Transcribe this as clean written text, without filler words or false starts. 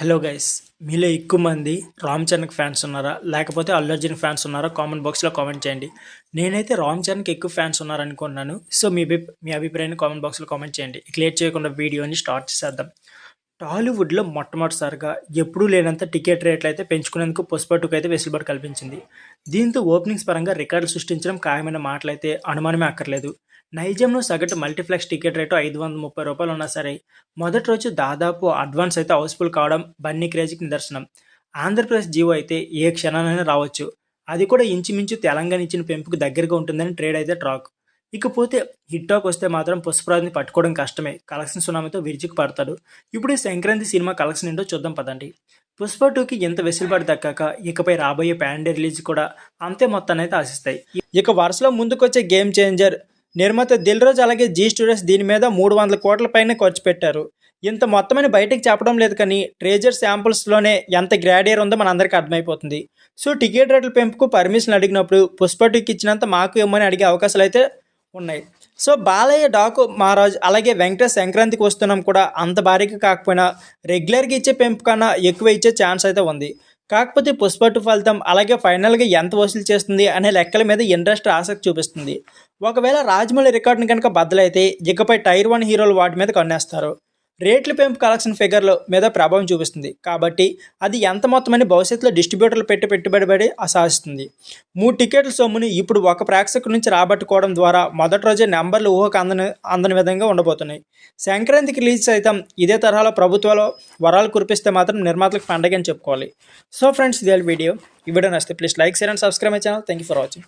Hello guys, మీలో ఎక్కువ మంది రామ్ చరణ్కి ఫ్యాన్స్ ఉన్నారా, లేకపోతే అల్లు అర్జున్ ఫ్యాన్స్ ఉన్నారా? కామెంట్ బాక్స్లో కామెంట్ చేయండి. నేనైతే రామ్ చరణ్కి ఎక్కువ ఫ్యాన్స్ ఉన్నారనుకున్నాను. సో మీ అభిప్రాయాన్ని కామెంట్ బాక్స్లో కామెంట్ చేయండి. క్లియర్ చేయకుండా వీడియోని స్టార్ట్ చేసేద్దాం. టాలీవుడ్లో మొట్టమొదటిసారిగా ఎప్పుడూ లేనంత టికెట్ రేట్లు అయితే పెంచుకునేందుకు పుష్ప 2 అయితే వెసులుబాటు కల్పించింది. దీంతో ఓపెనింగ్స్ పరంగా రికార్డులు సృష్టించడం ఖాయమైన మాటలైతే అనుమానమే అక్కర్లేదు. నైజాంలో సగటు మల్టీప్లెక్స్ టికెట్ రేటు రూ. 530 ఉన్నా సరే మొదటి రోజు దాదాపు అడ్వాన్స్ అయితే హౌస్ఫుల్ కావడం బన్నీ క్రేజ్కి నిదర్శనం. ఆంధ్రప్రదేశ్ జీవో అయితే ఏ క్షణానైనా రావచ్చు. అది కూడా ఇంచుమించు తెలంగాణ ఇచ్చిన పెంపుకు దగ్గరగా ఉంటుందని ట్రేడ్ అయితే టాక్. ఇకపోతే హిట్ టాక్ వస్తే మాత్రం పుష్పరాజ్ని పట్టుకోవడం కష్టమే. కలెక్షన్ సునామీతో విరుచుకు పడతాడు. ఇప్పుడు ఈ సంక్రాంతి సినిమా కలెక్షన్ ఏంటో చూద్దాం పదండి. పుష్ప 2కి ఎంత వెసులుబాటు దక్కాక ఇకపై రాబోయే పాన్ డే రిలీజ్ కూడా అంతే మొత్తాన్ని అయితే ఆశిస్తాయి. ఇక వరుసలో ముందుకొచ్చే గేమ్ చేంజర్ నిర్మాత దిల్ రాజు అలాగే జీ స్టూడియోస్ దీని మీద 300 కోట్ల పైన ఖర్చు పెట్టారు. ఇంత మొత్తమని బయటకు చెప్పడం లేదు, కానీ ట్రేజర్ శాంపుల్స్లోనే ఎంత గ్రాడియర్ ఉందో మనందరికీ అర్థమైపోతుంది. సో టికెట్ రేట్ల పెంపుకు పర్మిషన్ అడిగినప్పుడు పుష్ప 2కి ఇచ్చినంత మాకు ఇవ్వమని అడిగే అవకాశాలు అయితే ఉన్నాయి. సో బాలయ్య డాకు మహారాజ్ అలాగే వెంకటేష్ సంక్రాంతికి వస్తున్నాం కూడా అంత భారీగా కాకపోయినా రెగ్యులర్గా ఇచ్చే పెంపు కన్నా ఎక్కువ ఇచ్చే ఛాన్స్ అయితే ఉంది. కాకపోతే పుష్ప 2 ఫలితం అలాగే ఫైనల్గా ఎంత వసూలు చేస్తుంది అనే లెక్కల మీద ఇండస్ట్రీ ఆసక్తి చూపిస్తుంది. ఒకవేళ రాజమౌళి రికార్డుని కనుక బద్దలైతే ఇకపై టైర్ 1 హీరోలు వాటి మీద కన్నేస్తారు. రేట్ల పెంపు కలెక్షన్ ఫిగర్ల మీద ప్రభావం చూపిస్తుంది కాబట్టి అది ఎంత మొత్తమని భవిష్యత్తులో డిస్ట్రిబ్యూటర్లు పెట్టుబడి సాధిస్తుంది. 3 టికెట్ల సొమ్ముని ఇప్పుడు ఒక ప్రేక్షకుల నుంచి రాబట్టుకోవడం ద్వారా మొదటి రోజే నెంబర్లు ఊహకు అందని విధంగా ఉండబోతున్నాయి. సంక్రాంతికి రిలీజ్ సైతం ఇదే తరహాలో ప్రభుత్వాలు వరాలు కురిపిస్తే మాత్రం నిర్మాతలకు పండగ అని చెప్పుకోవాలి. సో ఫ్రెండ్స్, ఇదే వీడియో నచ్చితే please like, share and subscribe my channel. Thank you for watching.